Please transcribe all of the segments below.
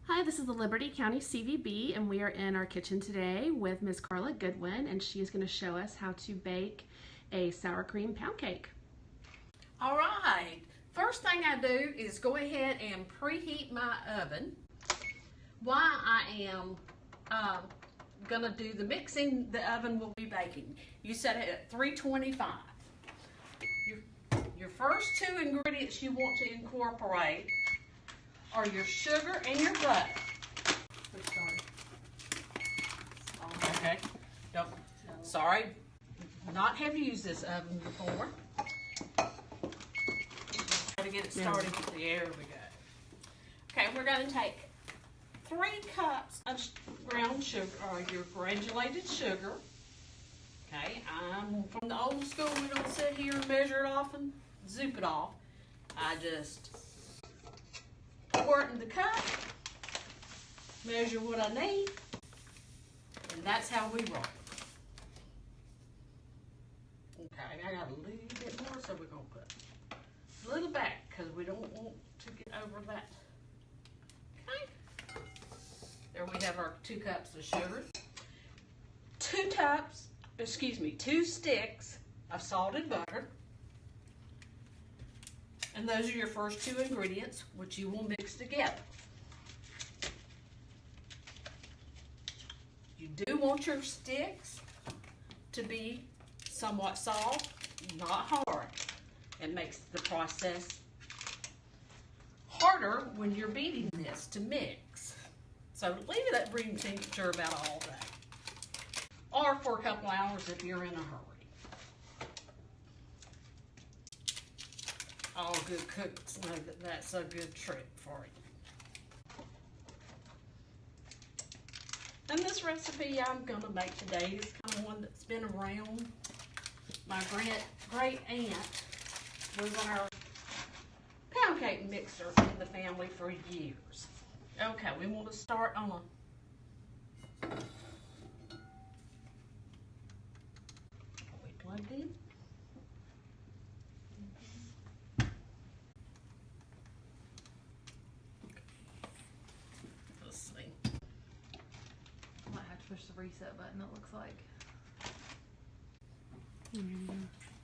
Hi, this is the Liberty County CVB, and we are in our kitchen today with Ms. Carla Goodwin, and she is going to show us how to bake a sour cream pound cake. All right, first thing I do is go ahead and preheat my oven. While I am gonna do the mixing, the oven will be baking. You set it at 325. Your first two ingredients you want to incorporate are your sugar and your butter. Okay, don't, sorry, not have used this oven before. To get it started, there we go. Okay, we're going to take 3 cups of ground sugar, or your granulated sugar. Okay, I'm from the old school. We don't sit here and measure it off and zoop it off. I just pour it in the cup, measure what I need, and that's how we roll. Okay, I got a little bit more, so we're going to put a little back because we don't want to get over that. Okay. There we have our 2 cups of sugar. 2 sticks of salted butter. And those are your first 2 ingredients, which you will mix together. You do want your sticks to be somewhat soft, not hard. It makes the process harder when you're beating this to mix. So leave it at room temperature about all day, or for a couple hours if you're in a hurry. All good cooks know that that's a good trick for you. And this recipe I'm going to make today is kind of one that's been around. My great aunt was our pound cake mixer in the family for years. Okay, we want to start on a... Are we plugged in? Let's see. Might have to push the reset button, it looks like.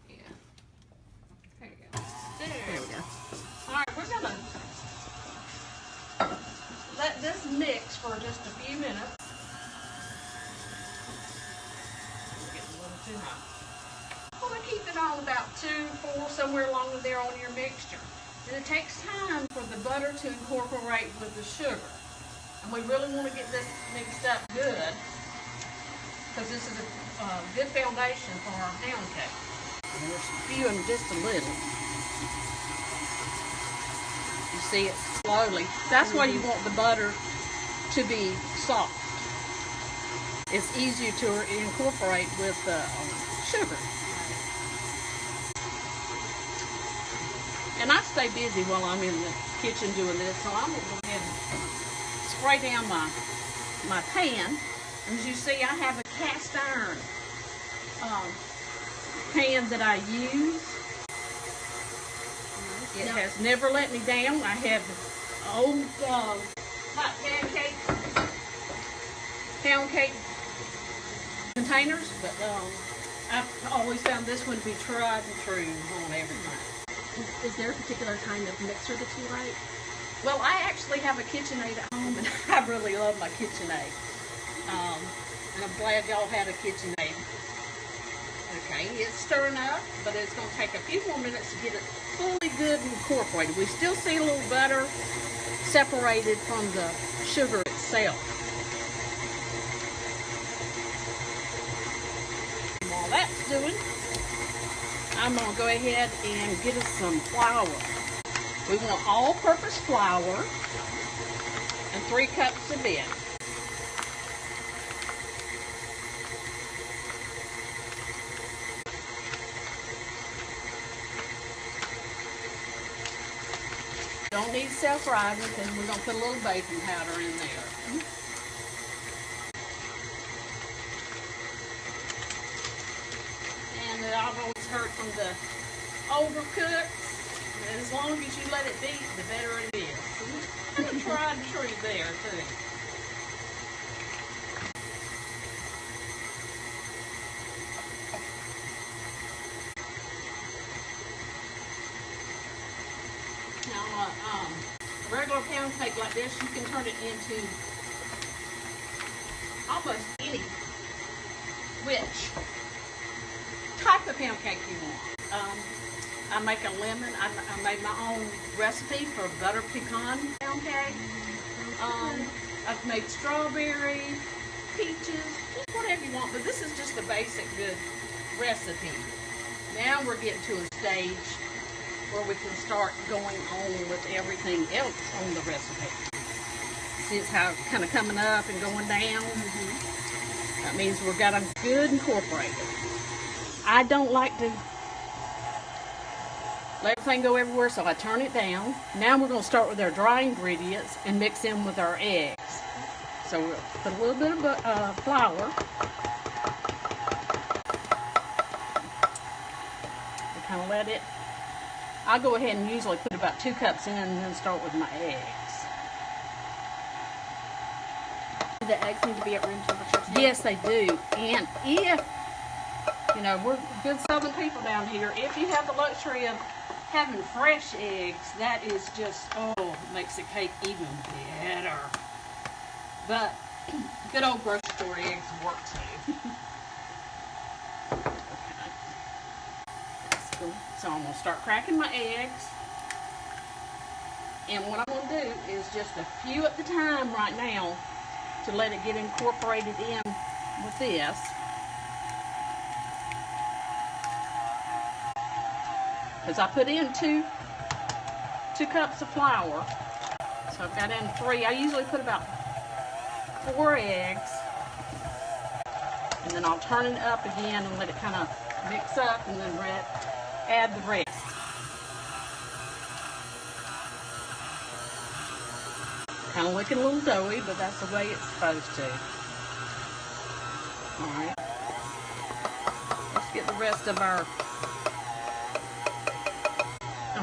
Yeah. There you go. There we go. Alright, we're going to let this mix for just a few minutes. It's getting a little too hot. Well, we keep it on about 2, 4, somewhere along there on your mixture. And it takes time for the butter to incorporate with the sugar. And we really want to get this mixed up good, because this is a good foundation for our pound cake. And we're spewing just a little. You see it slowly. That's why you want the butter to be soft. It's easier to incorporate with sugar. And I stay busy while I'm in the kitchen doing this, so I'm going to go ahead and spray down my pan. And as you see, I have a cast iron pan that I use. It has never let me down. I have old hot pound cake containers, but I've always found this one to be tried and true on everything. Is there a particular kind of mixer that you like? Well, I actually have a KitchenAid at home, and I really love my KitchenAid. And I'm glad y'all had a KitchenAid. Okay, it's stirring up, but it's going to take a few more minutes to get it fully good and incorporated. We still see a little butter separated from the sugar itself. And while that's doing, I'm going to go ahead and get us some flour. We want all-purpose flour and 3 cups of it. Don't need self-rising because we're going to put a little baking powder in there. And I've always heard from the older cooks As long as you let it beat, the better it is. So we're tried and true there, too. Now, a regular pound cake like this, you can turn it into almost any which type of pound cake you want. I make a lemon. I made my own recipe for butter pecan pound cake. I've made strawberry, peaches, just whatever you want. But this is just a basic good recipe. Now we're getting to a stage where we can start going on with everything else on the recipe. See, it's how it's kind of coming up and going down. That means we've got them good incorporated. I don't like to let everything go everywhere, so I turn it down. Now we're going to start with our dry ingredients and mix in with our eggs. So we'll put a little bit of flour. And kind of let it. I go ahead and usually put about 2 cups in and then start with my eggs. Do the eggs need to be at room temperature too? Yes, they do. And if, you know, we're good Southern people down here, if you have the luxury of having fresh eggs, that is just, oh, makes the cake even better. But good old grocery store eggs work too. Okay. That's cool. So I'm going to start cracking my eggs. And what I'm going to do is just a few at the time right now to let it get incorporated in with this. Because I put in two cups of flour. So I've got in 3. I usually put about 4 eggs. And then I'll turn it up again and let it kind of mix up and then add the rest. Kind of looking a little doughy, but that's the way it's supposed to. Alright. Let's get the rest of our...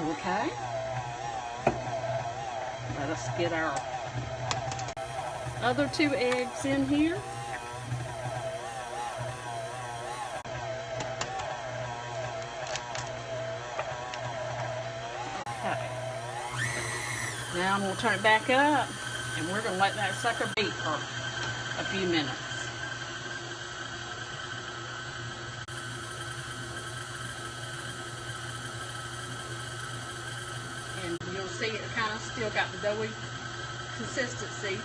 Okay. Let us get our other 2 eggs in here. Okay. Now I'm going to turn it back up and we're going to let that sucker beat for a few minutes. And you'll see it kind of still got the doughy consistency,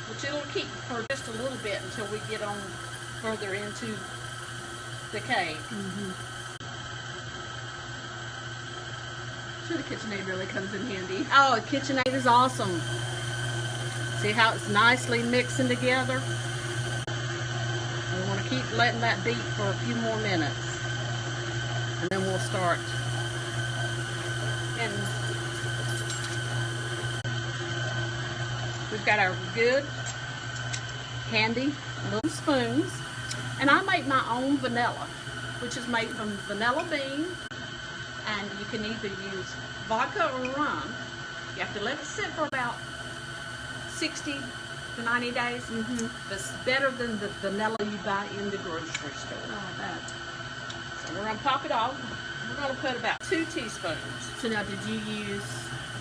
which it'll keep for just a little bit until we get on further into the cake. Sure, the KitchenAid really comes in handy. Oh, the KitchenAid is awesome. See how it's nicely mixing together? We want to keep letting that beat for a few more minutes. And then we'll start. And we've got our good, handy little spoons. And I make my own vanilla, which is made from vanilla bean. And you can either use vodka or rum. You have to let it sit for about 60 to 90 days. It's better than the vanilla you buy in the grocery store. Oh, I bet. So we're going to pop it off. We're going to put about 2 teaspoons. So now, did you use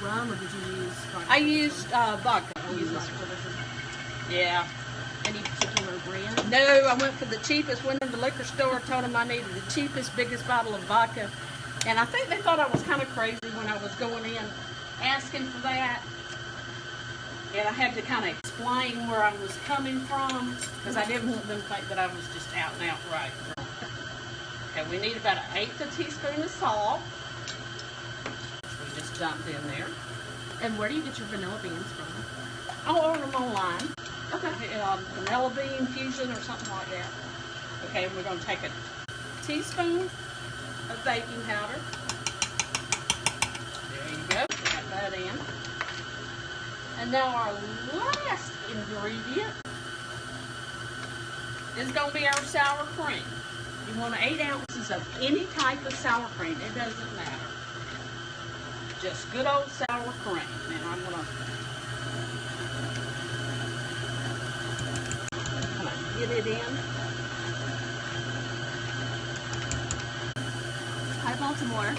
rum or did you use vodka? I used vodka. Yeah. Any particular brand? No, I went for the cheapest. Went in the liquor store, told them I needed the cheapest, biggest bottle of vodka. And I think they thought I was kind of crazy when I was going in asking for that. And I had to kind of explain where I was coming from because I didn't want them to think that I was just out and out right. Okay, we need about 1/8 teaspoon of salt. We just dumped in there. And where do you get your vanilla beans from? I'll order them online. Okay. Vanilla bean fusion or something like that. Okay, we're going to take a teaspoon of baking powder. There you go. Got that in. And now our last ingredient is going to be our sour cream. You want 8 ounces of any type of sour cream. It doesn't matter. just good old sour cream. Now I'm gonna get it in. Hi, Baltimore.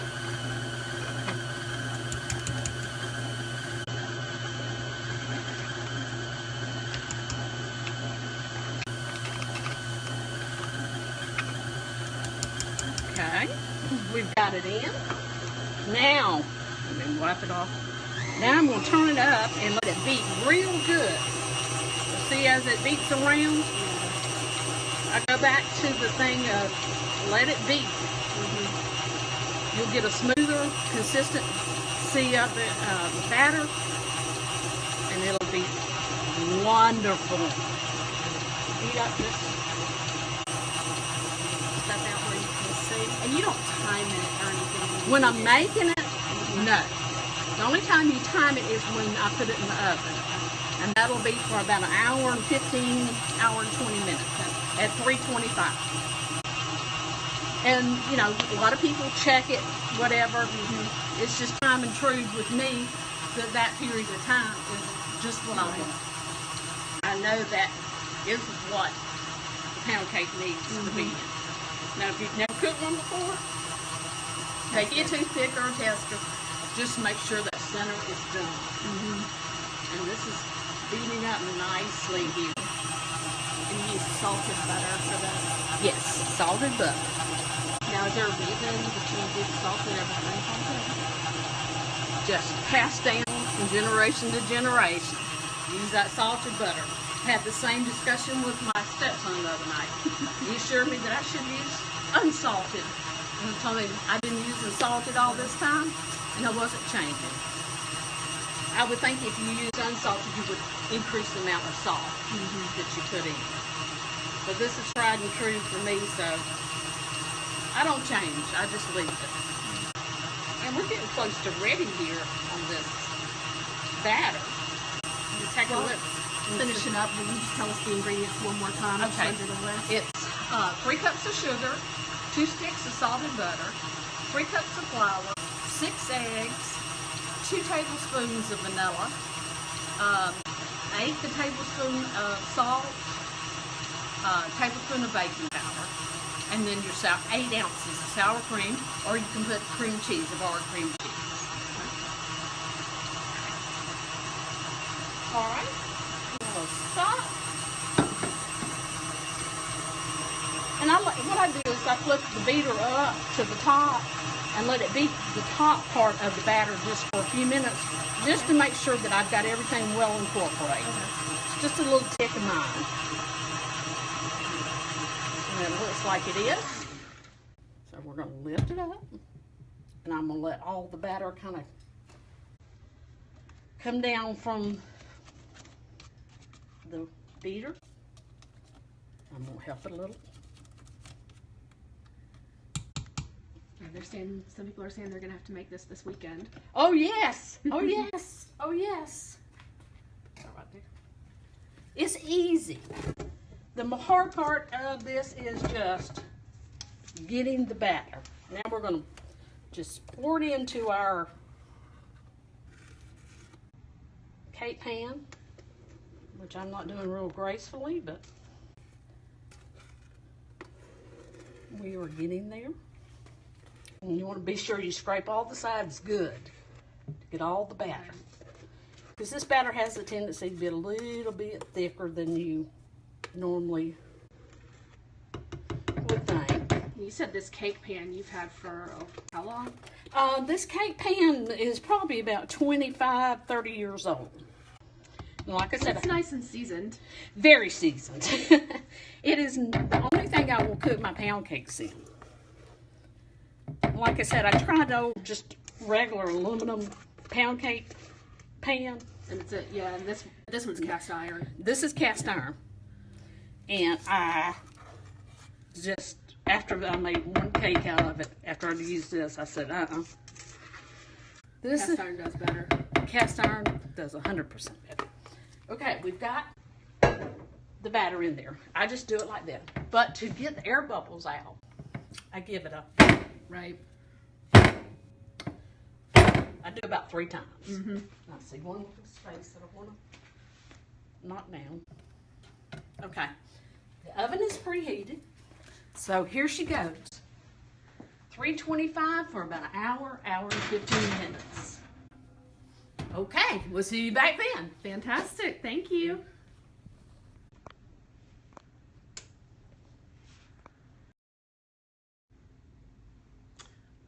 Okay, we've got it in. Now, let me wipe it off. Now I'm going to turn it up and let it beat real good. See, as it beats around, I go back to the thing of let it beat. You'll get a smoother consistency of the batter, and it'll be wonderful. Beat up this stuff out where you can see. And you don't time it or anything. When I'm making it, no. The only time you time it is when I put it in the oven. And that'll be for about an hour and 15, hour and 20 minutes at 325. And, you know, a lot of people check it, whatever. It's just time and truth with me that period of time is just what I want. I know that is what the pound cake needs to be in. Now, if you've never cooked one before, take your toothpick or a tester. Just make sure that center is done. And this is beating up nicely here. And you use salted butter for that. Yes, salted butter. Now, is there a reason that you did salted over unsalted? Just passed down from generation to generation. Use that salted butter. Had the same discussion with my stepson the other night. He assured me that I should use unsalted. And I told him I've been using salted all this time, and I wasn't changing. I would think if you use unsalted, you would increase the amount of salt that you put in. But this is tried and true for me, so I don't change. I just leave it. And we're getting close to ready here on this batter. You take a look. Finishing up, will you just tell us the ingredients one more time? Okay. Under the list? It's 3 cups of sugar, 2 sticks of salted butter, 3 cups of flour, 6 eggs, 2 tablespoons of vanilla, 1/8 tablespoon of salt, tablespoon of baking powder, and then your 8 ounces of sour cream, or you can put cream cheese, Avara cream cheese. All right. Stop. And what I do is I flip the beater up to the top and let it beat the top part of the batter just for a few minutes, just to make sure that I've got everything well incorporated. It's just a little tick of mine. And it looks like it is. So we're going to lift it up, and I'm going to let all the batter kind of come down from the beater. I'm going to help it a little. Some people are saying they're going to have to make this weekend. Oh, yes. Oh, yes. Oh, yes. Right there. It's easy. The hard part of this is just getting the batter. Now we're going to just pour it into our cake pan, which I'm not doing real gracefully, but we are getting there. And you want to be sure you scrape all the sides good to get all the batter. Because this batter has a tendency to be a little bit thicker than you normally would think. You said this cake pan you've had for how long? This cake pan is probably about 25, 30 years old. And like I said, it's nice and seasoned. Very seasoned. It is the only thing I will cook my pound cakes in. Like I said, I tried old just regular aluminum pound cake pan. And it's and this one's cast iron. This is cast iron. And I just, after I made one cake out of it, after I used this, I said, Cast iron does better. Cast iron does 100% better. Okay, we've got the batter in there. I just do it like that. But to get the air bubbles out, I give it a right. I do about 3 times. Mm-hmm. I see one little space that I want to knock down. Okay, the oven is preheated, so here she goes. 325 for about an hour and 15 minutes. Okay, we'll see you back then. Fantastic. Thank you.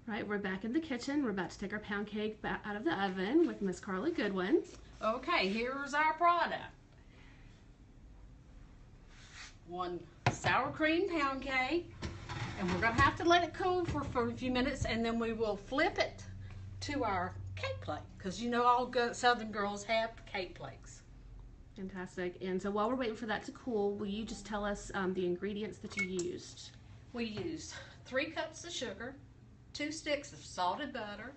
All right, we're back in the kitchen. We're about to take our pound cake back out of the oven with Miss Carla Goodwin. Okay, here's our product. 1 sour cream pound cake, and we're gonna have to let it cool for a few minutes, and then we will flip it to our cake plate, because you know all good Southern girls have cake plates. Fantastic. And so while we're waiting for that to cool, will you just tell us the ingredients that you used? We used 3 cups of sugar, 2 sticks of salted butter,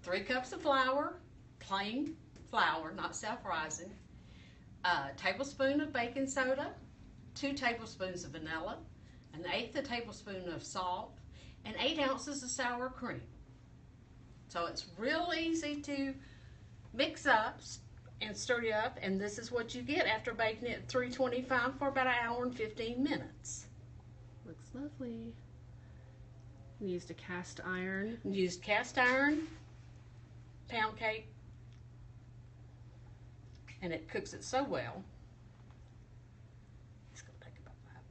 3 cups of flour, plain flour, not self-rising, a tablespoon of baking soda, 2 tablespoons of vanilla, 1/8 tablespoon of salt, and 8 ounces of sour cream. So it's real easy to mix up and stir it up, and this is what you get after baking it at 325 for about an hour and 15 minutes. Looks lovely. We used a cast iron. Used cast iron pound cake, and it cooks it so well. It's gonna take about 5.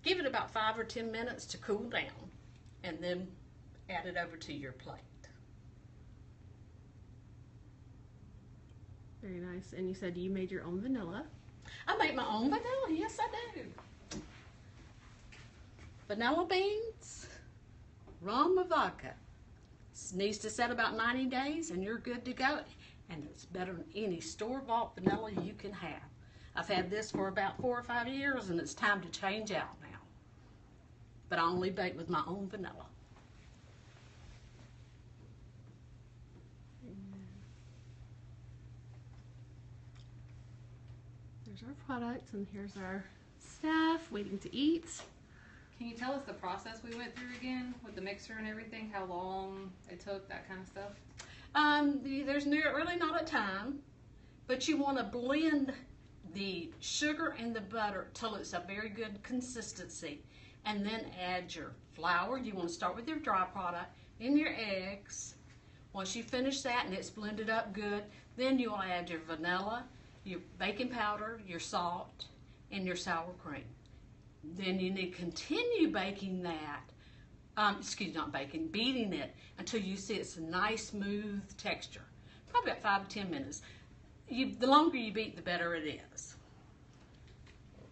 Give it about 5 or 10 minutes to cool down, and then add it over to your plate. Very nice. And you said you made your own vanilla. I make my own vanilla, yes I do. Vanilla beans, rum or vodka. It needs to set about 90 days and you're good to go. And it's better than any store-bought vanilla you can have. I've had this for about 4 or 5 years, and it's time to change out now. But I only bake with my own vanilla. There's our products, and here's our staff waiting to eat. Can you tell us the process we went through again with the mixer and everything? How long it took, that kind of stuff? There's really not a time, but you want to blend the sugar and the butter till it's a very good consistency, and then add your flour. You want to start with your dry product, then your eggs. Once you finish that and it's blended up good, then you will add your vanilla, your baking powder, your salt, and your sour cream. Then you need to continue baking that, beating it until you see it's a nice smooth texture. Probably about 5 to 10 minutes. The longer you beat, the better it is.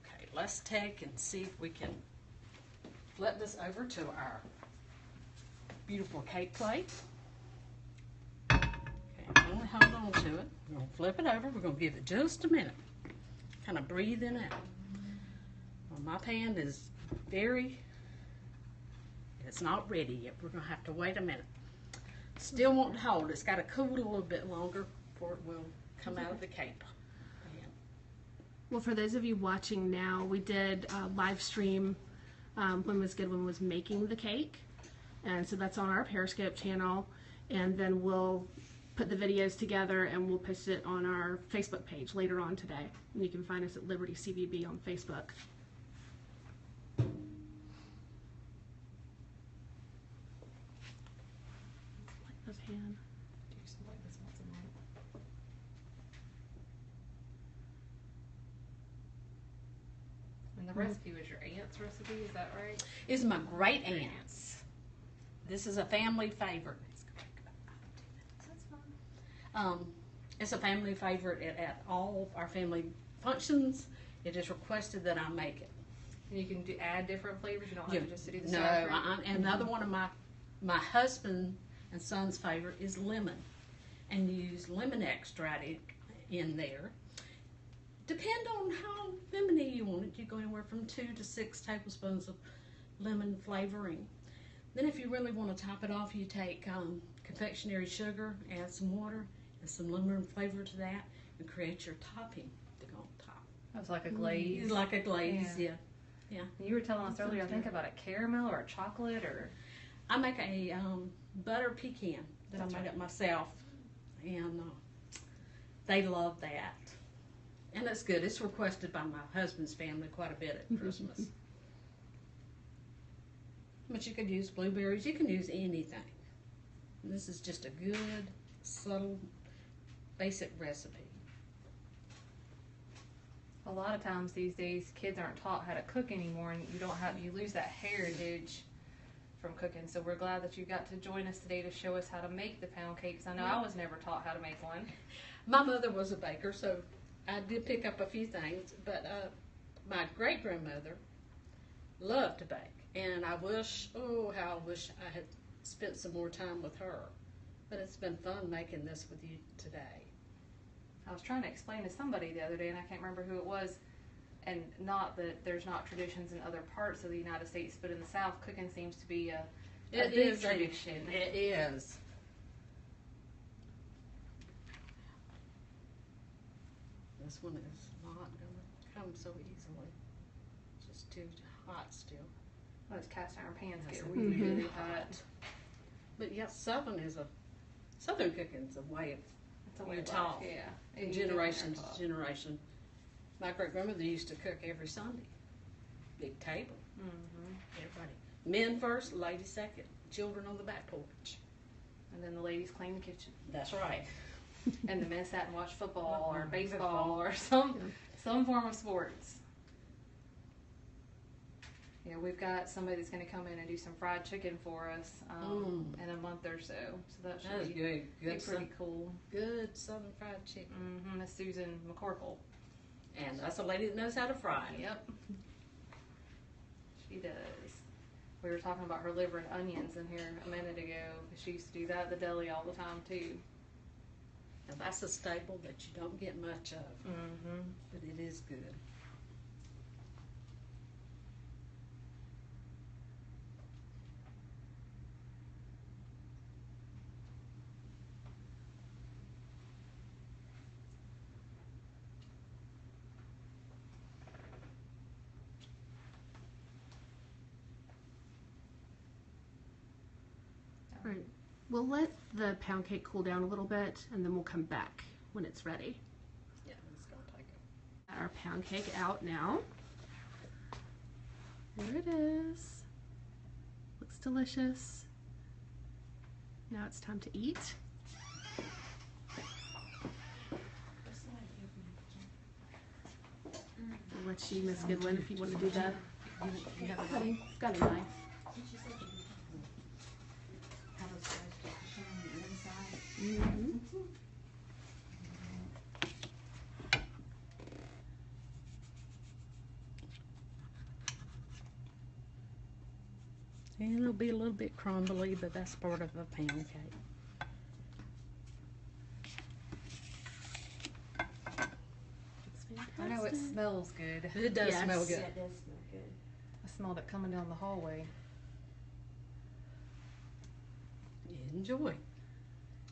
Okay, let's take and see if we can flip this over to our beautiful cake plate. Okay, I'm going to hold on to it. We're going to flip it over. We're going to give it just a minute. Kind of breathing out. Well, my pan is it's not ready yet. We're going to have to wait a minute. Still won't hold. It's got to cool a little bit longer before it will come out of the cake pan. Well, for those of you watching now, we did live stream when Ms. Goodwin was making the cake. And so that's on our Periscope channel. And then we'll put the videos together and we'll post it on our Facebook page later on today. And you can find us at Liberty CVB on Facebook. Like this hand. And the recipe was your aunt's recipe, is that right? It's my great aunt's. This is a family favorite. That's fine. It's a family favorite at all our family functions. It is requested that I make it. And you can add different flavors. You don't have to just do the No, sour cream? and another one of my husband and son's favorite is lemon, and you use lemon extract in there. Depend on how lemony you want it. You go anywhere from 2 to 6 tablespoons of lemon flavoring. Then if you really want to top it off, you take confectionery sugar, add some water, and some lemon flavor to that, and create your topping to go on top. That's like a glaze. It's like a glaze, yeah. You were telling us earlier, I think about a caramel or a chocolate or... I make a butter pecan that I made up myself, and they love that. And it's good. It's requested by my husband's family quite a bit at Christmas. But you could use blueberries. You can use anything. This is just a good, subtle, basic recipe. A lot of times these days, kids aren't taught how to cook anymore, and you lose that heritage from cooking. So we're glad that you got to join us today to show us how to make the pound cakes. I know I was never taught how to make one. My mother was a baker, so I did pick up a few things. But my great grandmother loved to bake, and I wish, how I wish I had spent some more time with her. But it's been fun making this with you today. I was trying to explain to somebody the other day, and I can't remember who it was, and not that there's not traditions in other parts of the United States, but in the South, cooking seems to be a big tradition. It is. This one is not going to come so easily. It's just too hot still. Those cast iron pans get That's really, really hot. But yes, Southern cooking is a way of It's a way you're of taught. life, yeah. Generation to generation. My great grandmother used to cook every Sunday. Big table. Everybody. Men first, ladies second. Children on the back porch. And then the ladies clean the kitchen. That's right. And the men sat and watched football or baseball or some form of sports. Yeah, we've got somebody that's going to come in and do some fried chicken for us in a month or so. So that should be pretty cool. Good Southern fried chicken. Miss Susan McCorkle. And that's a lady that knows how to fry. Yep. She does. We were talking about her liver and onions in here a minute ago. She used to do that at the deli all the time too. Now that's a staple that you don't get much of. But it is good. Right. We'll let the pound cake cool down a little bit, and then we'll come back when it's ready. Yeah, it's going to take it. Our pound cake out now. There it is. Looks delicious. Now it's time to eat. I'll let you, Miss Goodwin, if you want to do that. You have a cutting. Got a knife. And it'll be a little bit crumbly, but that's part of a pound cake. I know it smells good. It does Yes. smell good. Yeah, it does smell good. I smelled it coming down the hallway. Enjoy.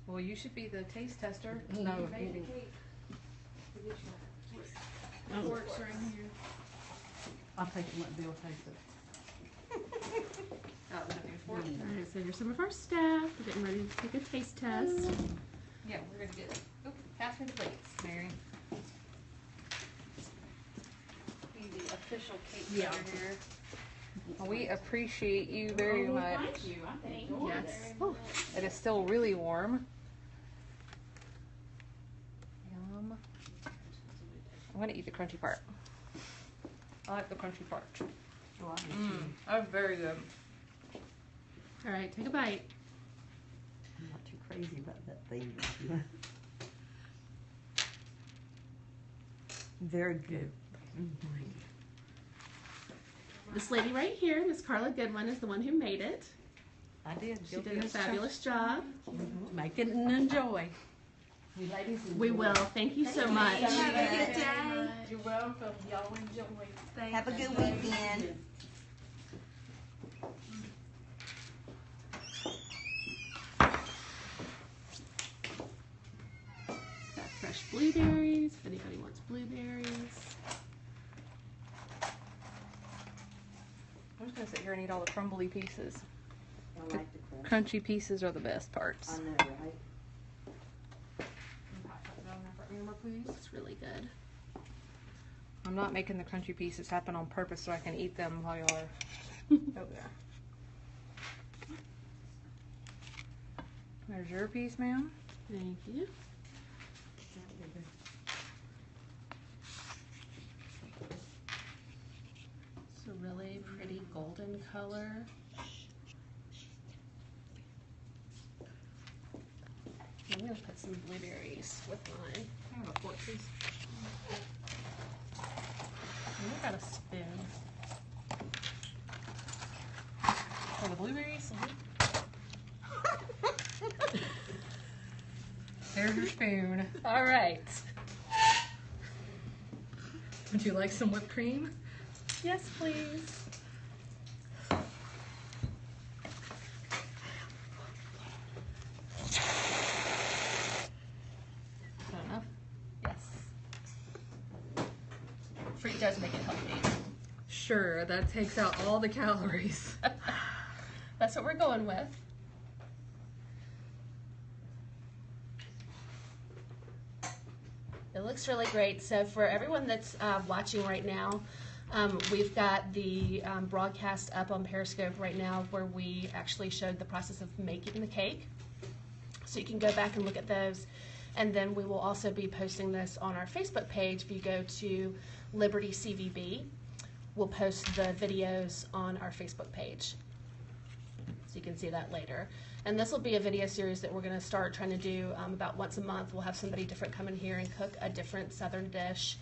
Well, you should be the taste tester. No. You made it. Oh. Forks are in here. I'll take it and let Bill taste it. Oh, we don't need a fork. All right, so here's some of our staff. We're getting ready to take a taste test. Yeah, we're gonna get. Oh, pass me the plates, Mary. Be the official cake Yeah. cutter here. Well, we appreciate you very much. Thank you. I think Yes. Oh, it is still really warm. Yum. I'm gonna eat the crunchy part. I like the crunchy part. That's very good. All right, take a bite. I'm not too crazy about that thing. Very good. This lady right here, Miss Carla Goodwin, is the one who made it. I did. She did a fabulous job. Make it and enjoy. You ladies We will. Thank you so much. Have a good day. You're welcome. Y'all enjoy. Have a good weekend. Got fresh blueberries, if anybody wants blueberries. I'm just gonna sit here and eat all the crumbly pieces. I like the Crunchy pieces are the best parts. I know, right? It's really good. I'm not making the crunchy pieces happen on purpose so I can eat them while y'all are over there. There's your piece, ma'am. Thank you. It's a really pretty golden color. I'm gonna put some blueberries with mine. I have a fork, please. I've got a spoon. For the blueberries? There's your spoon. All right. Would you like some whipped cream? Yes, please. Is that enough? Yes. Fruit does make it healthy. Sure, that takes out all the calories. That's what we're going with. It looks really great. So for everyone that's watching right now, we've got the broadcast up on Periscope right now where we actually showed the process of making the cake. So you can go back and look at those. And then we will also be posting this on our Facebook page. If you go to Liberty CVB, we'll post the videos on our Facebook page. So you can see that later. And this will be a video series that we're going to start trying to do about once a month. We'll have somebody different come in here and cook a different Southern dish.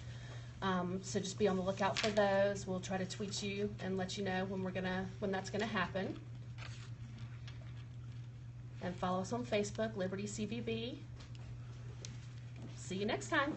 So just be on the lookout for those. We'll try to tweet you and let you know when that's gonna happen. And follow us on Facebook, Liberty CVB. See you next time.